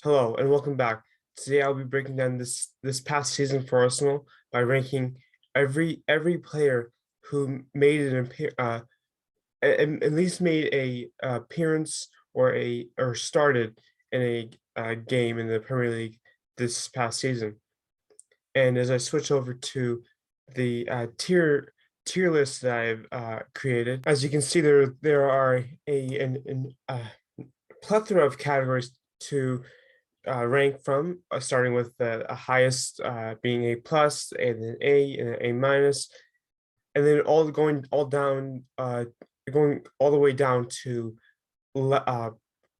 Hello and welcome back. Today I'll be breaking down this past season for Arsenal by ranking every player who made at least made a appearance or started in a game in the Premier League this past season. And as I switch over to the tier list that I've created, as you can see, there are a plethora of categories to rank from, starting with the highest being A plus, and then A and an A minus, and then going all the way down to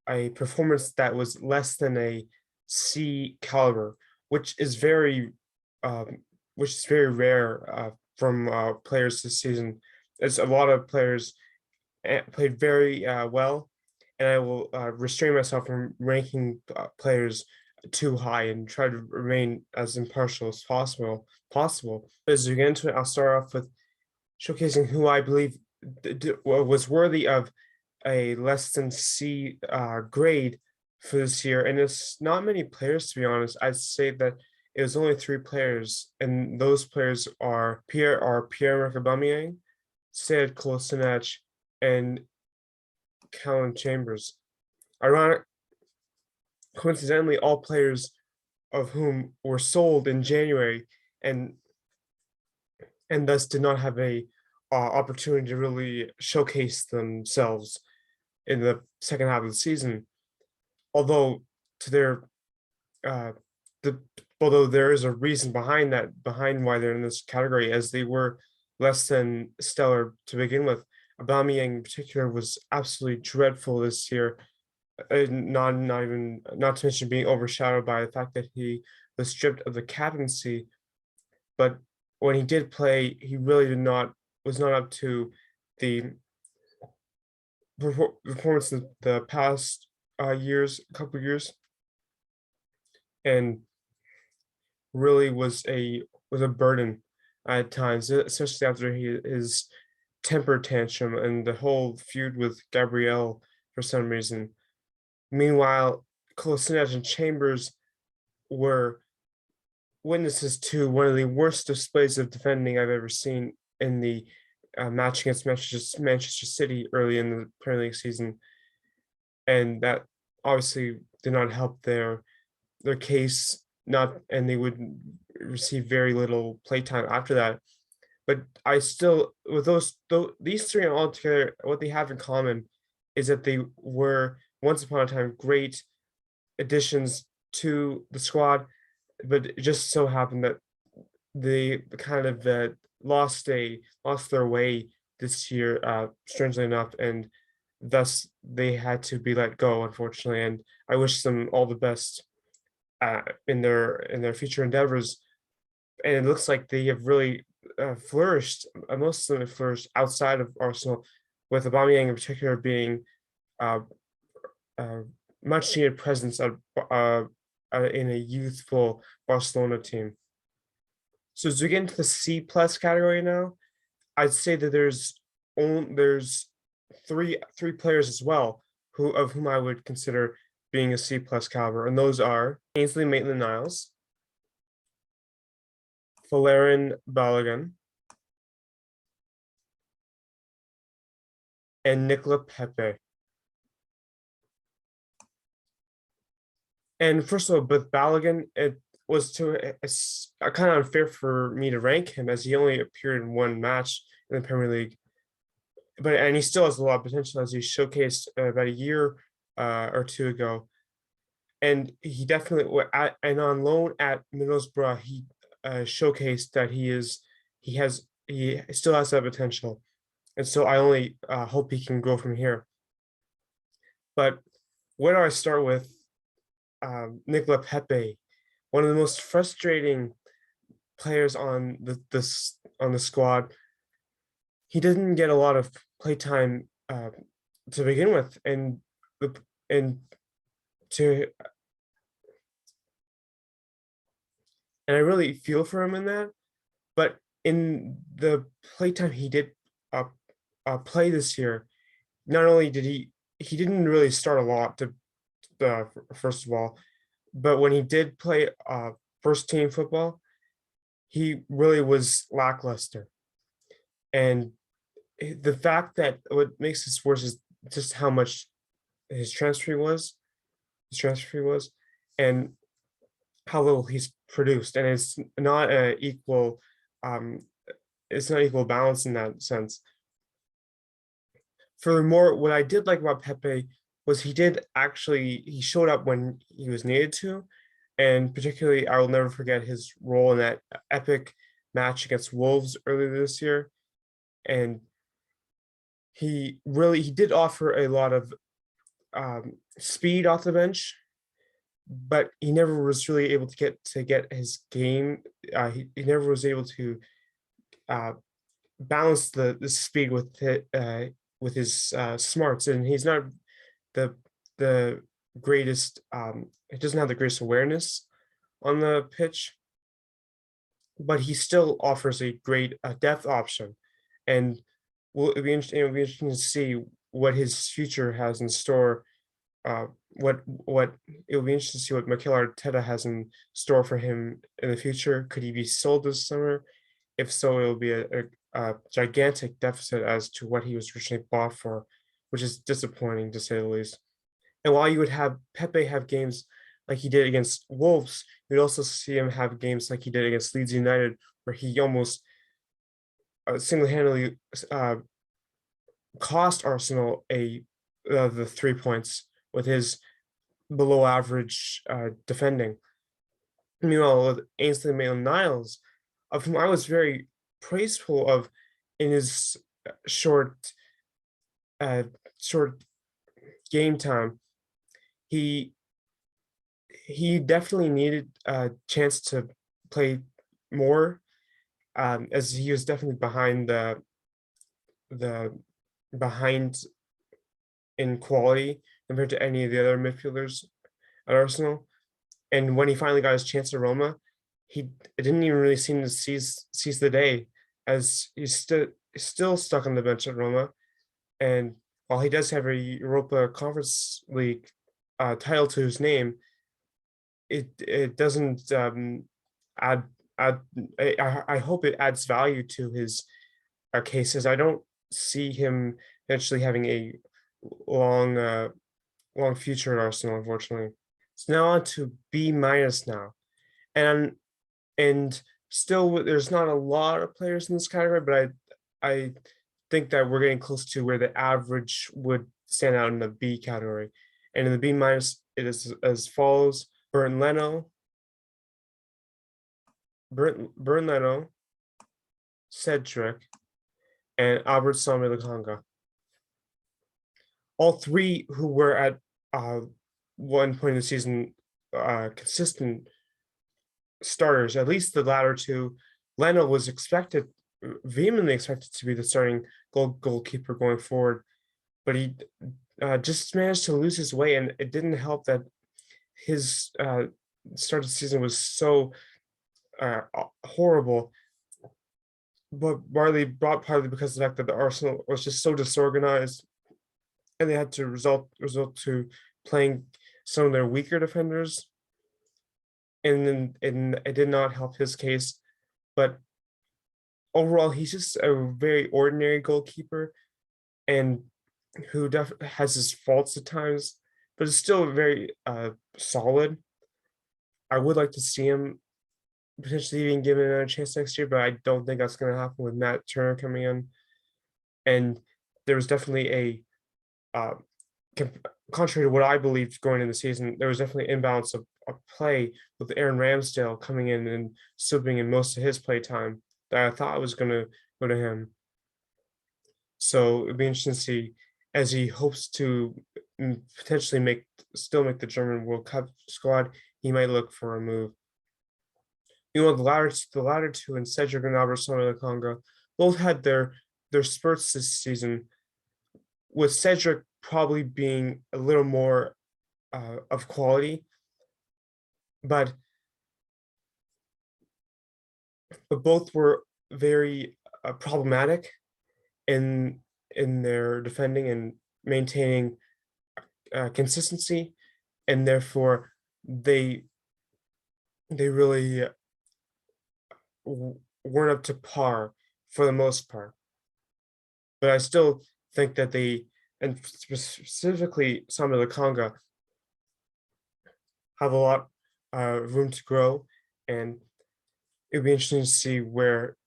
a performance that was less than a C caliber, which is very, um, which is very rare from players this season. As a lot of players played very well, and I will restrain myself from ranking players too high and try to remain as impartial as possible. As we get into it, I'll start off with showcasing who I believe was worthy of a less than C grade for this year, and it's not many players, to be honest. I'd say that it was only three players, and those players are Pierre-Emerick Aubameyang, Sead Kolasinac, and Callum Chambers. Ironic, coincidentally, all players of whom were sold in January and thus did not have a opportunity to really showcase themselves in the second half of the season. Although to their uh, the although there is a reason behind that, behind why they're in this category, as they were less than stellar to begin with. Aubameyang in particular was absolutely dreadful this year, not to mention being overshadowed by the fact that he was stripped of the captaincy. But when he did play, he really did not was not up to the performance of the past couple years, and really was a burden at times, especially after his temper tantrum and the whole feud with Gabriel for some reason. Meanwhile, Kolasinac and Chambers were witnesses to one of the worst displays of defending I've ever seen in the match against Manchester City early in the Premier League season, and that obviously did not help their case. Not and they would receive very little playtime after that. But I still, with these three all together, what they have in common is that they were once upon a time great additions to the squad, but it just so happened that they kind of lost their way this year, strangely enough, and thus they had to be let go, unfortunately. And I wish them all the best in their future endeavors. And it looks like they have really flourished. Most of them have flourished outside of Arsenal, with Aubameyang in particular being uh, uh, much needed presence in a youthful Barcelona team. So as we get into the C plus category now, I'd say that there's three players as well whom I would consider being a C plus caliber, and those are Ainsley Maitland-Niles, Valerian Balogun, and Nicola Pepe. And first of all, with Balogun, it was it's kind of unfair for me to rank him as he only appeared in one match in the Premier League, and he still has a lot of potential as he showcased about a year or two ago. And he definitely and on loan at Middlesbrough, he showcased that he still has that potential, and so I only hope he can grow from here. But where do I start with Nicola Pepe, one of the most frustrating players on the squad? He didn't get a lot of playtime to begin with, the and to and I really feel for him in that. But in the playtime he did uh, play this year, not only did he didn't really start a lot to first of all. but when he did play first team football, he really was lackluster. And the fact that what makes this worse is just how much his transfer fee was, his transfer fee was, and how little he's produced, and not a equal, um, it's not equal balance in that sense. Furthermore, what I did like about Pepe was he showed up when he was needed to, and particularly I will never forget his role in that epic match against Wolves earlier this year. And he did offer a lot of speed off the bench, but he never was really able to get his game. He never was able to uh, balance the speed with his smarts, and he's not the the greatest. He doesn't have the greatest awareness on the pitch, but he still offers a great depth option, and it'll be interesting to see what his future has in store. What It'll be interesting to see what Mikel Arteta has in store for him in the future. Could he be sold this summer? If so, it'll be a gigantic deficit as to what he was originally bought for, which is disappointing to say the least. And while you would have Pepe have games like he did against Wolves, you'd also see him have games like he did against Leeds United, where he almost single-handedly cost Arsenal the 3 points with his below average defending. Meanwhile, with Ainsley Maitland-Niles, of whom I was very praiseful of in his short uh, short game time, he he definitely needed a chance to play more, as he was definitely the behind in quality compared to any of the other midfielders at Arsenal. And when he finally got his chance at Roma, he it didn't even really seem to seize the day, as still stuck on the bench at Roma. And while he does have a Europa Conference League title to his name, it doesn't add add. I hope it adds value to his cases. I don't see him eventually having a long long future at Arsenal, unfortunately. So now on to B minus now. And still there's not a lot of players in this category, but I think that we're getting close to where the average would stand out in the B category. And in the B minus, it is as follows: Bernd Leno, Cedric, and Albert Sami Lakanga. All three who were at one point in the season consistent starters, at least the latter two. Leno was vehemently expected to be the starting goalkeeper going forward, but he just managed to lose his way, and it didn't help that his start of the season was so horrible. But partly because of the fact that the Arsenal was just so disorganized, and they had to result to playing some of their weaker defenders, and it did not help his case. But overall, he's just a very ordinary goalkeeper, and who has his faults at times, but is still very solid. I would like to see him potentially even given another chance next year, but I don't think that's going to happen with Matt Turner coming in. And there was definitely uh, contrary to what I believed going into the season, there was definitely imbalance of play with Aaron Ramsdale coming in and slipping in most of his play time that I thought was going to go to him. So it'd be interesting to see, as he hopes to potentially still make the German World Cup squad, he might look for a move. You know, the latter two, and Cedric and Albertson Congo, both had their spurts this season, with Cedric probably being a little more of quality, but both were very problematic in their defending and maintaining consistency, and therefore they they really weren't up to par for the most part. But I still think that and specifically Samuel Lokonga, have a lot room to grow, and it'd be interesting to see where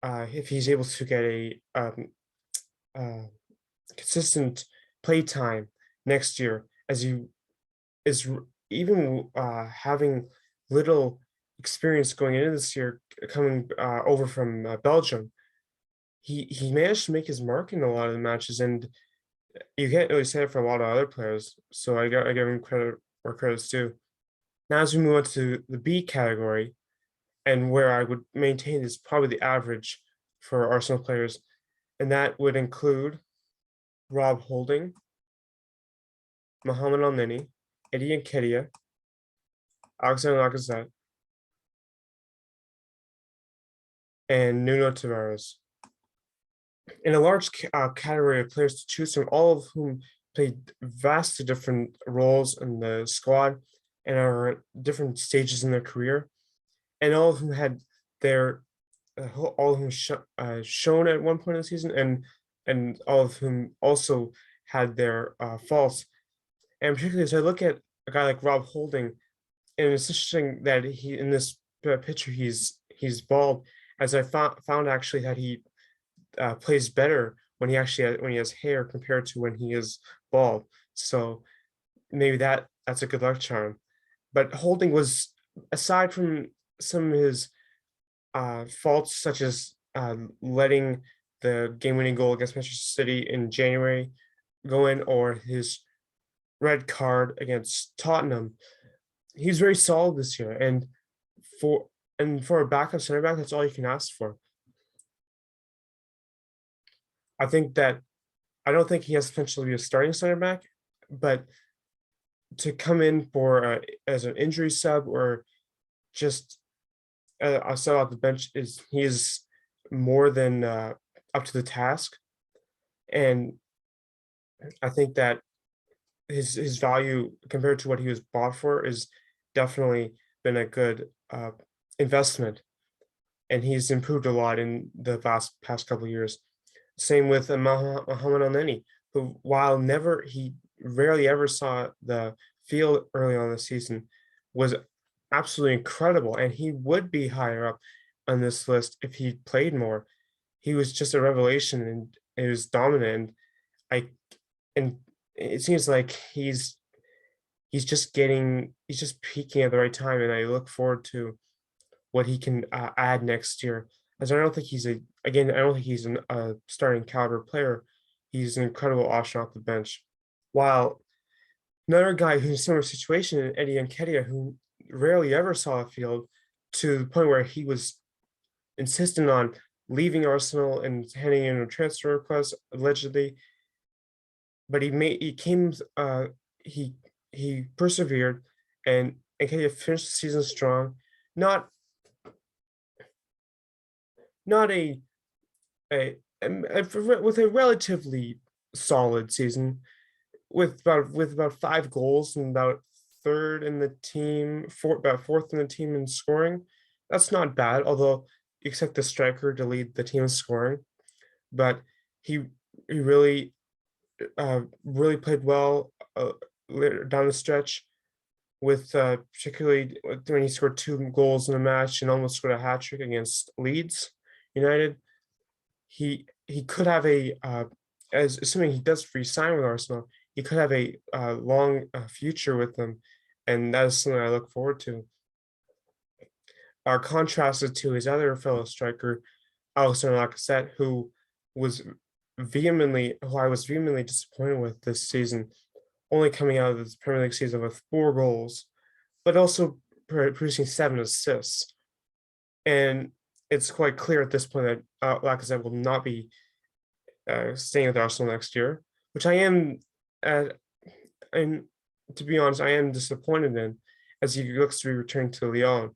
if he's able to get a uh, consistent play time next year, as he is even having little experience going into this year, coming over from Belgium. He managed to make his mark in a lot of the matches, and you can't really say it for a lot of other players. So I give him credit where credit's due. Now, as we move on to the B category, and where I would maintain is probably the average for Arsenal players, and that would include Rob Holding, Mohamed Elneny, Eddie Nketiah, Alexander Lacazette, and Nuno Tavares. In a large category of players to choose from, all of whom played vastly different roles in the squad and are at different stages in their career, and all of whom had their all of whom shown at one point in the season, and all of whom also had their faults. And particularly as I look at a guy like Rob Holding, and it's interesting that he in this picture he's bald, as I found actually that he plays better when when he has hair compared to when he is bald. So maybe that's a good luck charm. But Holding was, aside from some of his faults, such as letting the game-winning goal against Manchester City in January go in, or his red card against Tottenham, he's very solid this year. For for a backup center back, that's all you can ask for. I think that I don't think he has potential to be a starting center back, but to come in for as an injury sub, or just a sub off the bench, he is more than up to the task. And I think that his value compared to what he was bought for is definitely been a good investment, and he's improved a lot in the past couple of years. Same with Mohamed Elneny, who, while he rarely ever saw the field early on the season, was absolutely incredible, and he would be higher up on this list if he played more. He was just a revelation, and he was dominant. I and it seems like he's just peaking at the right time, and I look forward to what he can add next year. As I don't think I don't think he's a starting caliber player. He's an incredible option off the bench. While another guy who's in a similar situation, Eddie Nketiah, who rarely ever saw a field, to the point where he was insistent on leaving Arsenal and handing in a transfer request, allegedly. But he he persevered, and Nketiah finished the season strong. Not not with a relatively solid season, with about 5 goals and about third in the team, about fourth in the team in scoring. That's not bad, although you expect the striker to lead the team in scoring. But he he really played well down the stretch, with particularly when he scored 2 goals in a match and almost scored a hat trick against Leeds United. He could have as assuming he does resign with Arsenal, he could have a long future with them, and that is something I look forward to. Contrasted to his other fellow striker, Alexander Lacazette, who I was vehemently disappointed with this season, only coming out of this Premier League season with 4 goals, but also producing 7 assists. And it's quite clear at this point that Lacazette will not be staying with Arsenal next year, which I am, and to be honest, I am disappointed in, as he looks to be returning to Lyon.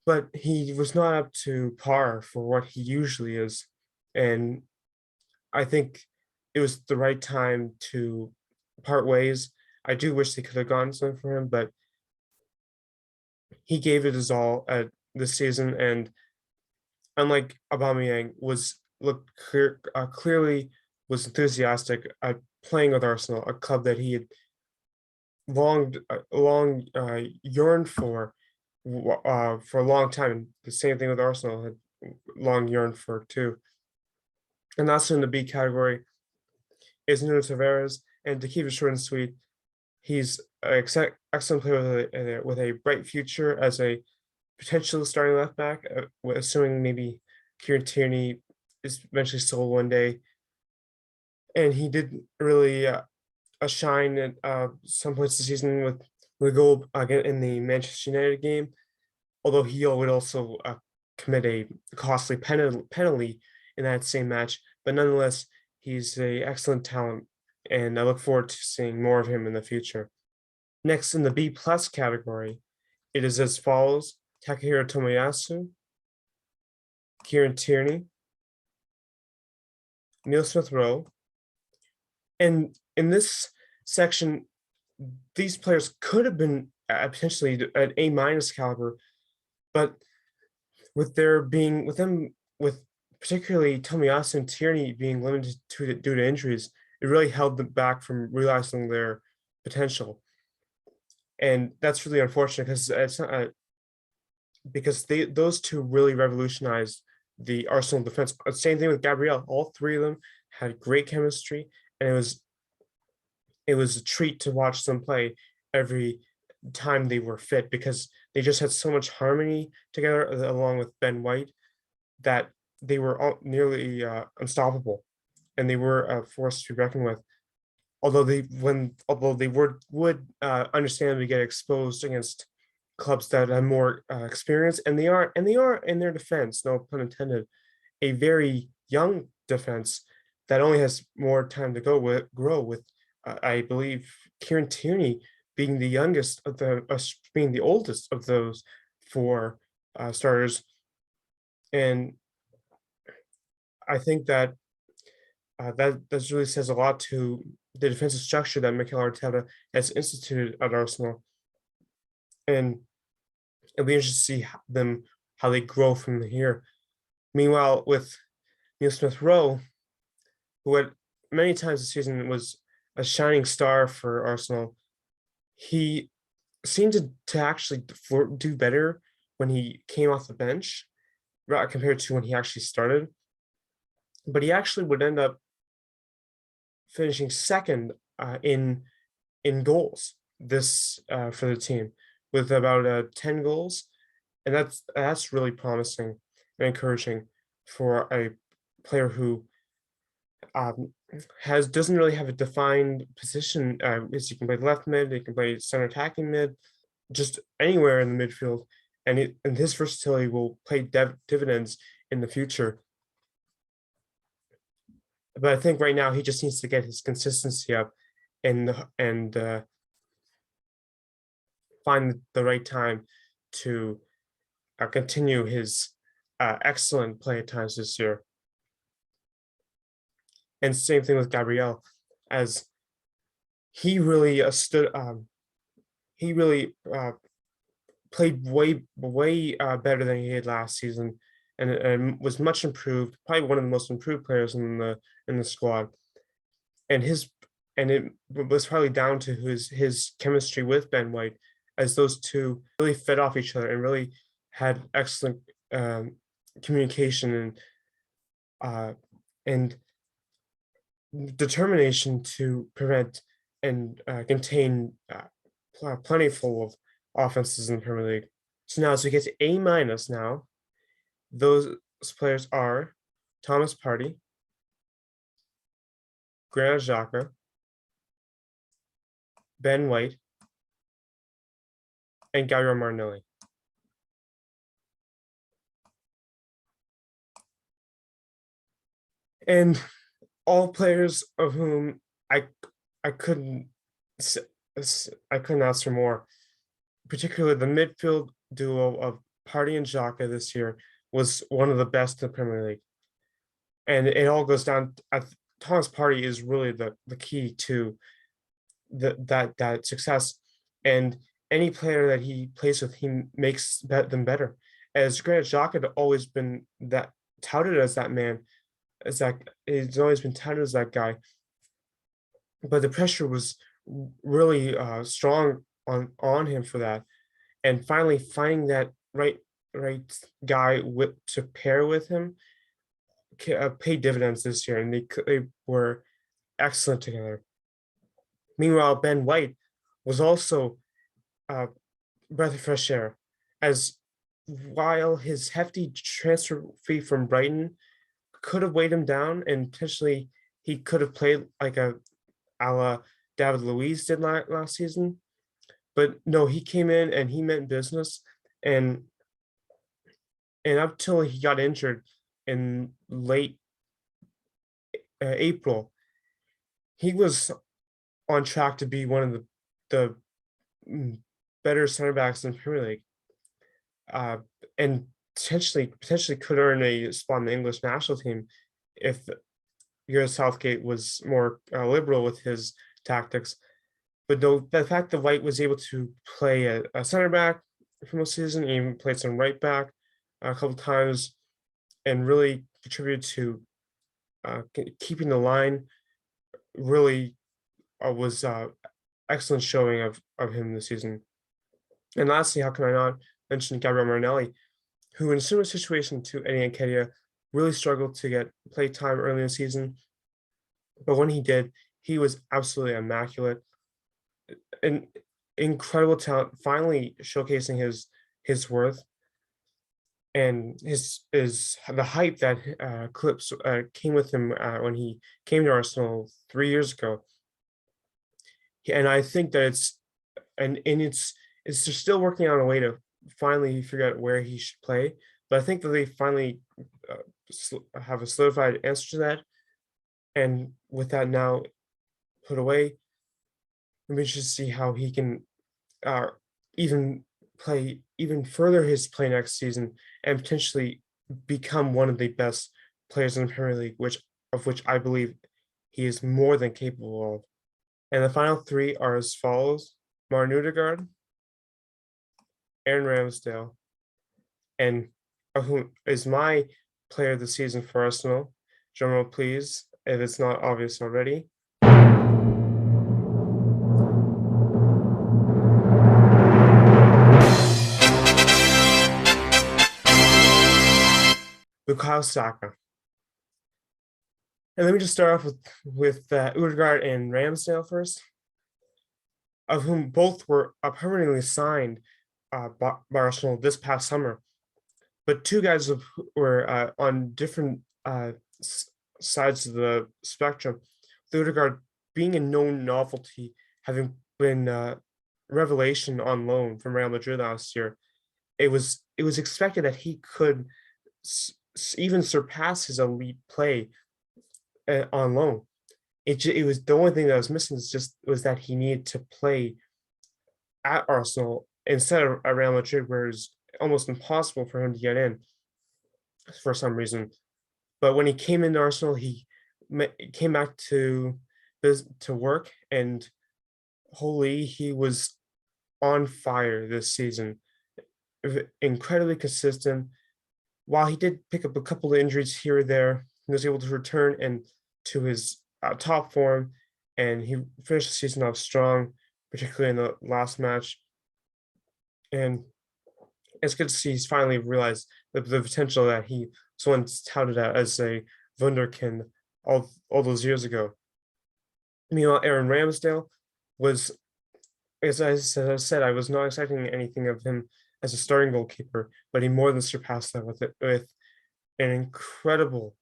But he was not up to par for what he usually is, and I think it was the right time to part ways. I do wish they could have gone something for him, but he gave it his all at this season, and unlike Aubameyang, was clearly was enthusiastic at playing with Arsenal, a club that he had long yearned for a long time. The same thing with Arsenal had long yearned for too. And also in the B category is Nuno Tavares, and to keep it short and sweet, he's an excellent player with a bright future as a potential starting left back, assuming maybe Kieran Tierney is eventually sold one day. And he did really shine at some points this season with the goal again in the Manchester United game, although he would also commit a costly penalty in that same match. But nonetheless, he's a excellent talent, and I look forward to seeing more of him in the future. Next, in the B plus category, it is as follows: Takahiro Tomoyasu, Kieran Tierney, Neil Smith Rowe, and in this section, these players could have been potentially at A minus caliber, but with particularly Tomiyasu and Tierney being limited due to injuries, it really held them back from realizing their potential, and that's really unfortunate because it's not those two really revolutionized the Arsenal defense. Same thing with Gabriel. All three of them had great chemistry, and it was a treat to watch them play every time they were fit because they just had so much harmony together along with Ben White that they were all nearly unstoppable, and they were a force to be reckoned with. Although they would understandably get exposed against clubs that have more experience, and they are in their defense, no pun intended, a very young defense that only has more time to grow with. I believe Kieran Tierney being the youngest of being the oldest of those four starters, and I think that that really says a lot to the defensive structure that Mikel Arteta has instituted at Arsenal, and it'll be interesting to see how they grow from here. Meanwhile, with Neil Smith Rowe, who had many times this season was a shining star for Arsenal, he seemed to actually do better when he came off the bench compared to when he actually started. But he actually would end up finishing second in goals this for the team with about 10 goals, and that's really promising and encouraging for a player who doesn't really have a defined position. As he can play left mid, he can play center attacking mid, just anywhere in the midfield, and his versatility will pay dividends in the future. But I think right now he just needs to get his consistency up and find the right time to continue his excellent play at times this year. And same thing with Gabriel, as he really played way better than he did last season, and was much improved. Probably one of the most improved players in the squad, and it was probably down to his chemistry with Ben White, as those two really fed off each other and really had excellent communication and determination to prevent and contain plenty full of offenses in the Premier League. So now, as we get to A minus now, those players are Thomas Partey, Granit Xhaka, Ben White, and Gabriel Martinelli. And all players of whom I couldn't ask for more. Particularly the midfield duo of Partey and Xhaka this year was one of the best in the Premier League, and it all goes down. Thomas Partey is really the key to that success. And any player that he plays with, he makes them better. As Granit Xhaka had always been that touted as that man, as that he's always been touted as that guy. But the pressure was really strong on him for that, and finally finding that right guy with to pair with him paid dividends this year, and they were excellent together. Meanwhile, Ben White was also a breath of fresh air, as while his hefty transfer fee from Brighton could have weighed him down, and potentially he could have played like a la David Luiz did last season. But no, he came in and he meant business, and up till he got injured in late April, he was on track to be one of the mm, better center backs in the Premier League, uh, and potentially could earn a spot in the English national team if Gareth Southgate was more liberal with his tactics. But no, the fact that White was able to play a center back for most season, even played some right back a couple times, and really contributed to keeping the line, really was excellent showing of him this season. And lastly, how can I not mention Gabriel Martinelli, who in a similar situation to Eddie Nketiah really struggled to get play time early in the season, but when he did, he was absolutely immaculate. An incredible talent, finally showcasing his worth, and his is the hype that clips came with him when he came to Arsenal 3 years ago. And I think that it's they're still working on a way to finally figure out where he should play. But I think that they finally have a solidified answer to that. And with that now put away, we should see how he can uh, even play even further his play next season and potentially become one of the best players in the Premier League, which I believe he is more than capable of. And the final three are as follows: Martin Odegaard, Aaron Ramsdale, and who is my player of the season for Arsenal. Drumroll, please, if it's not obvious already. Bukayo Saka. And let me just start off with Odegaard and Ramsdale first, of whom both were permanently signed by Arsenal this past summer. But two guys were on different sides of the spectrum. With Odegaard being a known novelty, having been revelation on loan from Real Madrid last year, it was expected that he could even surpass his elite play on loan. It was the only thing that was missing was that he needed to play at Arsenal instead of at Real Madrid, where it's almost impossible for him to get in for some reason. But when he came into Arsenal, he came back to work, and holy, he was on fire this season. Incredibly consistent. While he did pick up a couple of injuries here or there, he was able to return and to his top form, and he finished the season off strong, particularly in the last match. And it's good to see he's finally realized the potential that he was once touted as a wunderkind all those years ago. Meanwhile, Aaron Ramsdale was, as I said, I was not expecting anything of him as a starting goalkeeper, but he more than surpassed that with an incredible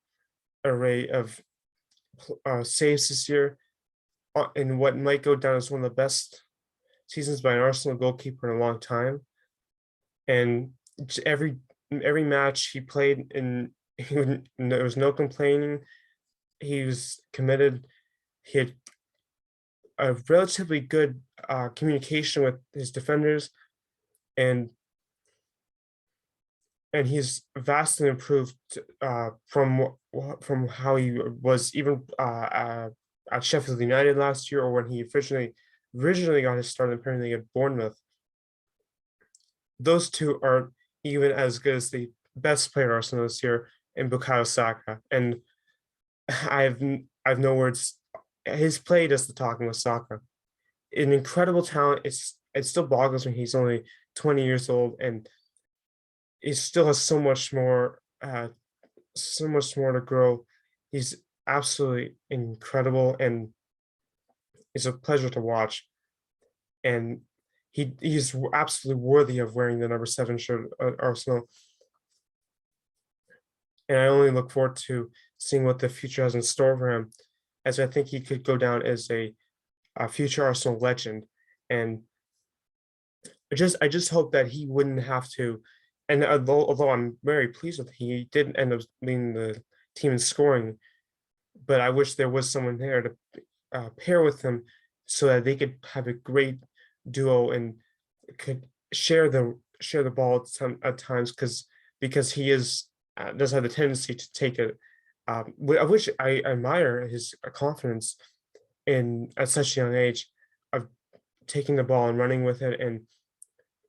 array of saves this year, in what might go down as one of the best seasons by an Arsenal goalkeeper in a long time. And every match he played, and there was no complaining. He was committed. He had a relatively good communication with his defenders, and he's vastly improved from how he was even at Sheffield United last year, or when he originally originally got his start in the Premier League at Bournemouth. Those two aren't even as good as the best player at Arsenal this year in Bukayo Saka. And I've no words. His play does the talking with Saka. An incredible talent. It still boggles me. He's only 20 years old and he still has so much more to grow. He's absolutely incredible and it's a pleasure to watch. And he's absolutely worthy of wearing the number 7 shirt at Arsenal. And I only look forward to seeing what the future has in store for him, as I think he could go down as a future Arsenal legend. And I just hope that he wouldn't have to. And although I'm very pleased with, he didn't end up leading the team in scoring, but I wish there was someone there to pair with him so that they could have a great duo and could share the ball at times because he is does have the tendency to take it. I wish I admire his confidence in at such a young age of taking the ball and running with it and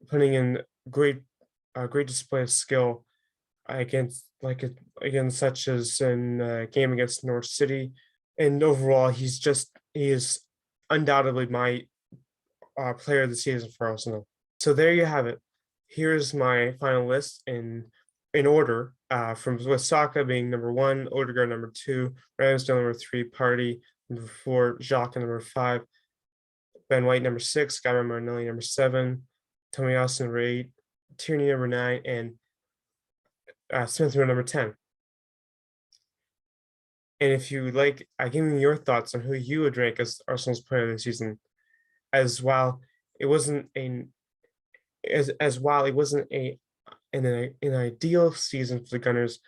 putting in great great display of skill against against such as in a game against Norwich City. And overall, he is undoubtedly my player of the season for Arsenal. So there you have it. Here's my final list in order. From with Saka being number 1, Odegaard number 2, Ramsdale number 3, Party number 4, Jacques number 5, Ben White number 6, Gabriel Martinelli number 7, Tomiyasu number 8, Tierney number 9, and Smith Rowe number 10. And if you like, give me your thoughts on who you would rank as Arsenal's player of the season. As while it wasn't an ideal season for the Gunners,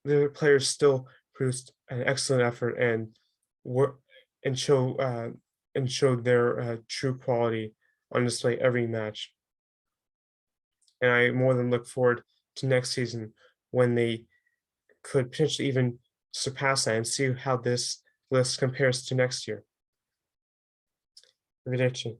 their players still produced an excellent effort and were and show and showed their true quality on display every match. And I more than look forward to next season when they could potentially even surpass that and see how this list compares to next year. Arrivederci.